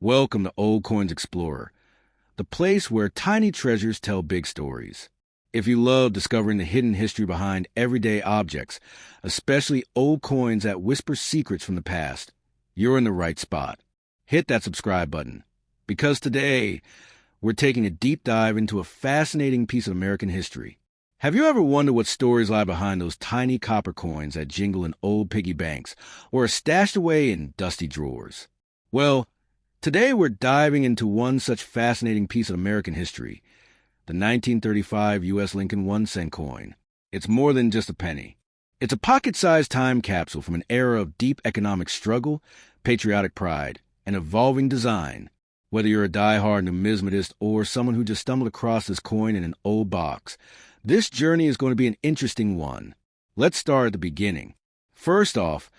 Welcome to Old Coins Explorer, the place where tiny treasures tell big stories. If you love discovering the hidden history behind everyday objects, especially old coins that whisper secrets from the past, you're in the right spot. Hit that subscribe button, because today we're taking a deep dive into a fascinating piece of American history. Have you ever wondered what stories lie behind those tiny copper coins that jingle in old piggy banks or are stashed away in dusty drawers? Well, today we're diving into one such fascinating piece of American history, the 1935 U.S. Lincoln 1-cent coin. It's more than just a penny. It's a pocket-sized time capsule from an era of deep economic struggle, patriotic pride, and evolving design. Whether you're a die-hard numismatist or someone who just stumbled across this coin in an old box, this journey is going to be an interesting one. Let's start at the beginning. First off,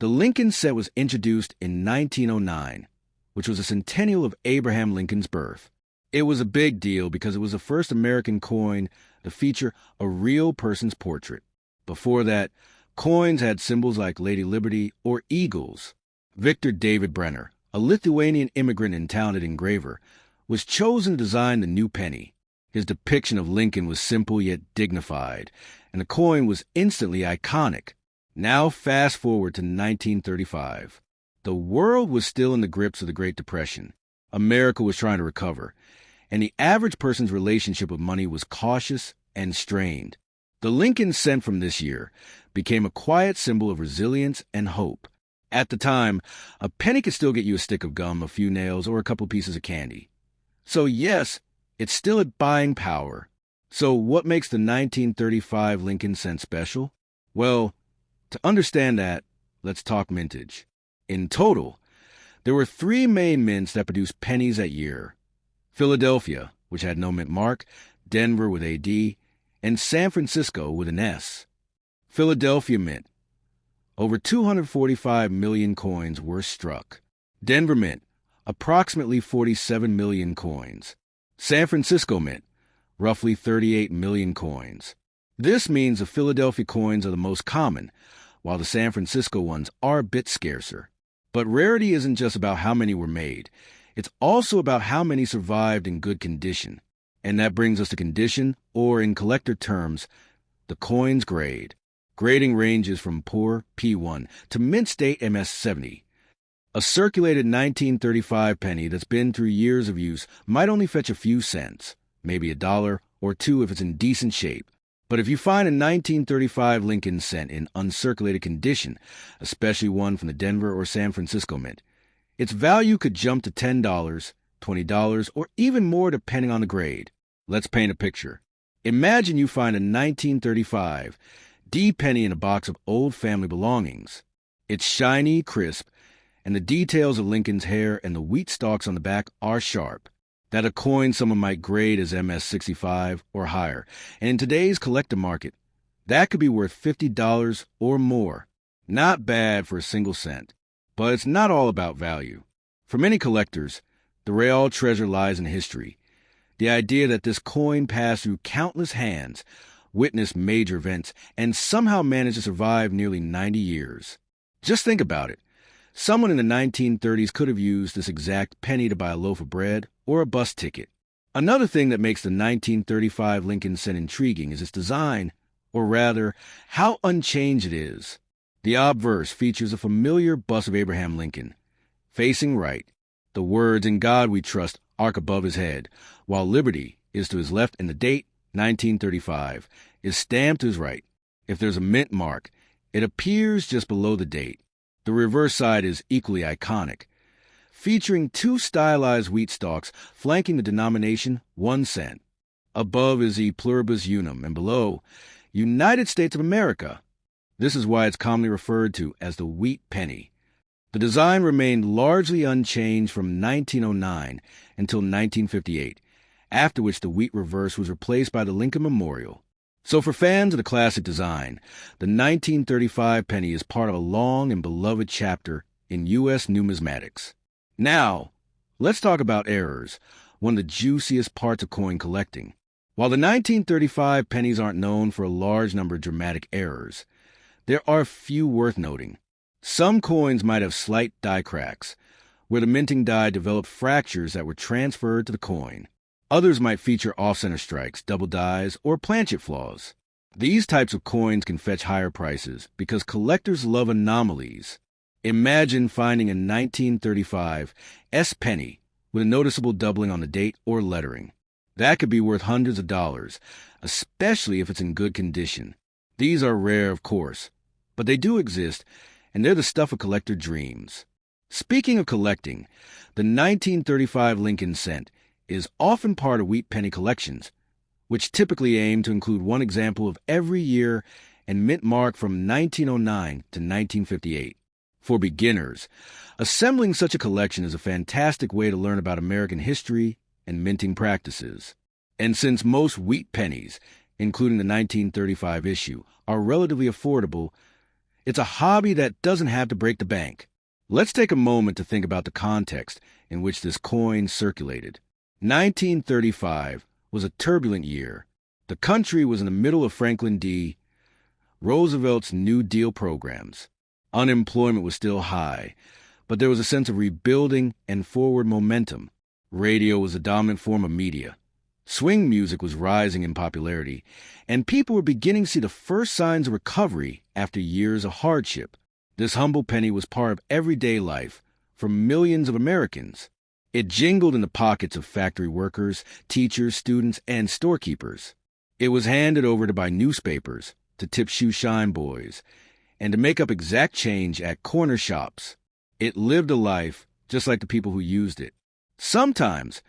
the Lincoln cent was introduced in 1909, which was a centennial of Abraham Lincoln's birth. It was a big deal because it was the first American coin to feature a real person's portrait. Before that, coins had symbols like Lady Liberty or eagles. Victor David Brenner, a Lithuanian immigrant and talented engraver, was chosen to design the new penny. His depiction of Lincoln was simple yet dignified, and the coin was instantly iconic. Now fast forward to 1935. The world was still in the grips of the Great Depression. America was trying to recover, and the average person's relationship with money was cautious and strained. The Lincoln cent from this year became a quiet symbol of resilience and hope. At the time, a penny could still get you a stick of gum, a few nails, or a couple pieces of candy. So yes, it's still at buying power. So what makes the 1935 Lincoln cent special? Well, to understand that, let's talk mintage. In total, there were 3 main mints that produced pennies that year: Philadelphia, which had no mint mark, Denver with AD, and San Francisco with an S. Philadelphia Mint. Over 245 million coins were struck. Denver Mint. Approximately 47 million coins. San Francisco Mint. Roughly 38 million coins. This means the Philadelphia coins are the most common, while the San Francisco ones are a bit scarcer. But rarity isn't just about how many were made. It's also about how many survived in good condition. And that brings us to condition, or in collector terms, the coin's grade. Grading ranges from poor, P1, to mint state MS70. A circulated 1935 penny that's been through years of use might only fetch a few cents, maybe $1 or $2 if it's in decent shape. But if you find a 1935 Lincoln cent in uncirculated condition, especially one from the Denver or San Francisco Mint, its value could jump to $10, $20, or even more depending on the grade. Let's paint a picture. Imagine you find a 1935 D penny in a box of old family belongings. It's shiny, crisp, and the details of Lincoln's hair and the wheat stalks on the back are sharp. That a coin someone might grade as MS65 or higher, and in today's collector market, that could be worth $50 or more. Not bad for a single cent. But it's not all about value. For many collectors, the real treasure lies in history. The idea that this coin passed through countless hands, witnessed major events, and somehow managed to survive nearly 90 years. Just think about it. Someone in the 1930s could have used this exact penny to buy a loaf of bread or a bus ticket. Another thing that makes the 1935 Lincoln cent intriguing is its design, or rather, how unchanged it is. The obverse features a familiar bust of Abraham Lincoln. Facing right, the words "In God We Trust" arc above his head, while liberty is to his left and the date, 1935, is stamped to his right. If there's a mint mark, it appears just below the date. The reverse side is equally iconic, featuring 2 stylized wheat stalks flanking the denomination 1 cent. Above is the pluribus unum, and below, United States of America. This is why it's commonly referred to as the wheat penny. The design remained largely unchanged from 1909 until 1958, after which the wheat reverse was replaced by the Lincoln Memorial. So for fans of the classic design, the 1935 penny is part of a long and beloved chapter in U.S. numismatics. Now, let's talk about errors, one of the juiciest parts of coin collecting. While the 1935 pennies aren't known for a large number of dramatic errors, there are a few worth noting. Some coins might have slight die cracks, where the minting die developed fractures that were transferred to the coin. Others might feature off-center strikes, double dies, or planchet flaws. These types of coins can fetch higher prices because collectors love anomalies. Imagine finding a 1935 S penny with a noticeable doubling on the date or lettering. That could be worth hundreds of dollars, especially if it's in good condition. These are rare, of course, but they do exist, and they're the stuff of collector dreams. Speaking of collecting, the 1935 Lincoln cent is often part of wheat penny collections, which typically aim to include one example of every year and mint mark from 1909 to 1958. For beginners, assembling such a collection is a fantastic way to learn about American history and minting practices. And since most wheat pennies, including the 1935 issue, are relatively affordable, it's a hobby that doesn't have to break the bank. Let's take a moment to think about the context in which this coin circulated. 1935 was a turbulent year. The country was in the middle of Franklin D. Roosevelt's New Deal programs. Unemployment was still high, but there was a sense of rebuilding and forward momentum. Radio was the dominant form of media. Swing music was rising in popularity, and people were beginning to see the first signs of recovery after years of hardship. This humble penny was part of everyday life for millions of Americans. It jingled in the pockets of factory workers, teachers, students, and storekeepers. It was handed over to buy newspapers, to tip shoe shine boys, and to make up exact change at corner shops. It lived a life just like the people who used it. Sometimes,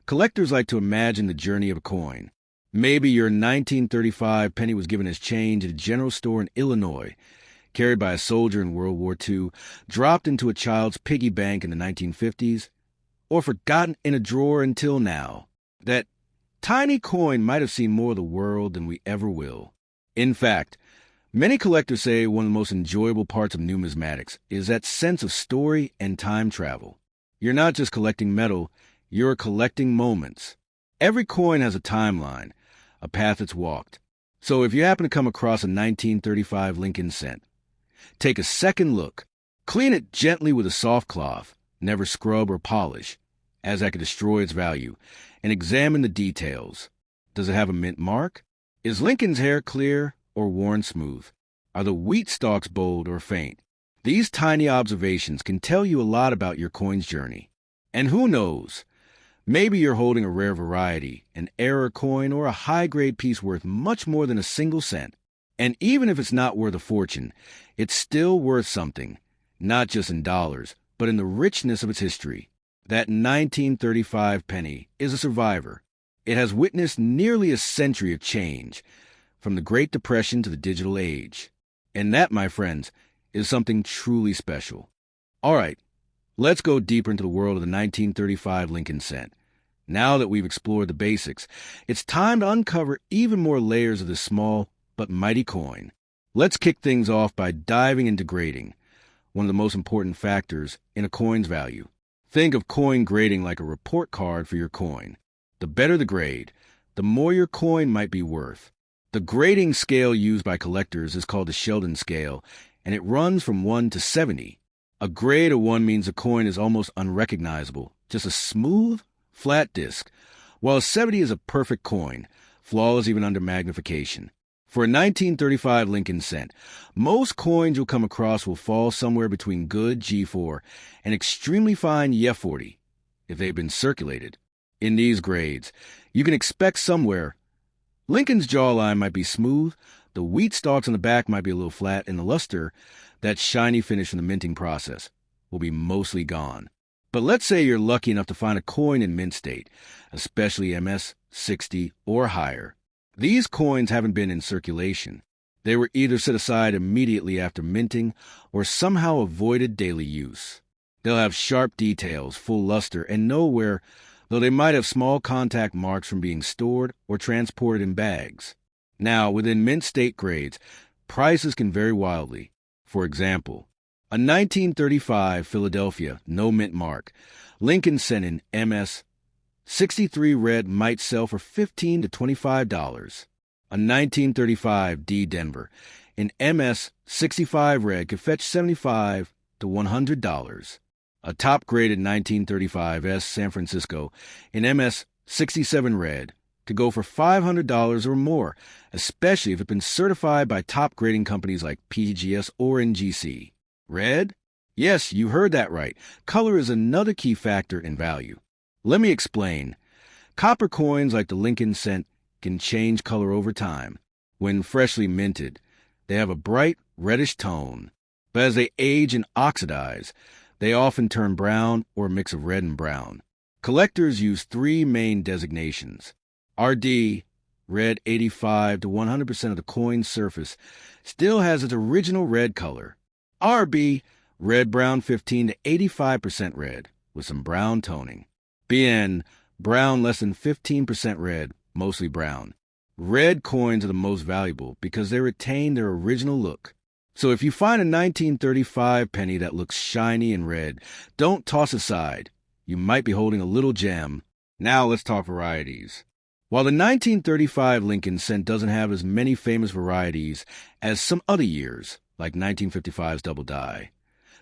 collectors like to imagine the journey of a coin. Maybe your 1935 penny was given as change at a general store in Illinois, carried by a soldier in World War II, dropped into a child's piggy bank in the 1950s, or forgotten in a drawer until now. That tiny coin might have seen more of the world than we ever will. In fact, many collectors say one of the most enjoyable parts of numismatics is that sense of story and time travel. You're not just collecting metal, you're collecting moments. Every coin has a timeline, a path it's walked. So if you happen to come across a 1935 Lincoln cent, take a second look. Clean it gently with a soft cloth, never scrub or polish, as that could destroy its value, and examine the details. Does it have a mint mark? Is Lincoln's hair clear or worn smooth? Are the wheat stalks bold or faint? These tiny observations can tell you a lot about your coin's journey. And who knows? Maybe you're holding a rare variety, an error coin, or a high-grade piece worth much more than a single cent. And even if it's not worth a fortune, it's still worth something, not just in dollars, but in the richness of its history. That 1935 penny is a survivor. It has witnessed nearly a century of change, from the Great Depression to the digital age. And that, my friends, is something truly special. All right, let's go deeper into the world of the 1935 Lincoln cent. Now that we've explored the basics, it's time to uncover even more layers of this small but mighty coin. Let's kick things off by diving into grading, one of the most important factors in a coin's value. Think of coin grading like a report card for your coin. The better the grade, the more your coin might be worth. The grading scale used by collectors is called the Sheldon scale, and it runs from 1 to 70. A grade of 1 means the coin is almost unrecognizable, just a smooth, flat disc, while a 70 is a perfect coin, flawless even under magnification. For a 1935 Lincoln cent, most coins you'll come across will fall somewhere between good G4 and extremely fine Y40, if they've been circulated. In these grades, you can expect somewhere Lincoln's jawline might be smooth, the wheat stalks on the back might be a little flat, and the luster, that shiny finish from the minting process, will be mostly gone. But let's say you're lucky enough to find a coin in mint state, especially MS 60 or higher. These coins haven't been in circulation. They were either set aside immediately after minting or somehow avoided daily use. They'll have sharp details, full luster, and no wear, though they might have small contact marks from being stored or transported in bags. Now, within mint state grades, prices can vary wildly. For example, a 1935 Philadelphia no mint mark Lincoln cent in MS 63 red might sell for $15 to $25. A 1935 D Denver in MS 65 red could fetch $75 to $100. A top-graded 1935 S San Francisco in MS 67 red could go for $500 or more, especially if it's been certified by top grading companies like PGS or NGC. Red? Yes, you heard that right. Color is another key factor in value. Let me explain. Copper coins like the Lincoln cent can change color over time. When freshly minted, they have a bright reddish tone, but as they age and oxidize, they often turn brown or a mix of red and brown. Collectors use three main designations. RD, red 85 to 100% of the coin's surface, still has its original red color. RB, red-brown 15 to 85% red, with some brown toning. BN, brown less than 15% red, mostly brown. Red coins are the most valuable because they retain their original look. So if you find a 1935 penny that looks shiny and red, don't toss aside. You might be holding a little gem. Now let's talk varieties. While the 1935 Lincoln cent doesn't have as many famous varieties as some other years, like 1955's double die,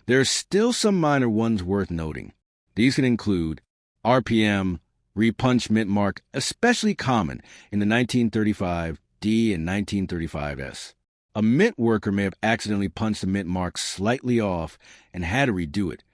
there are still some minor ones worth noting. These can include RPM, repunch mint mark, especially common in the 1935 D and 1935 S. A mint worker may have accidentally punched the mint mark slightly off and had to redo it,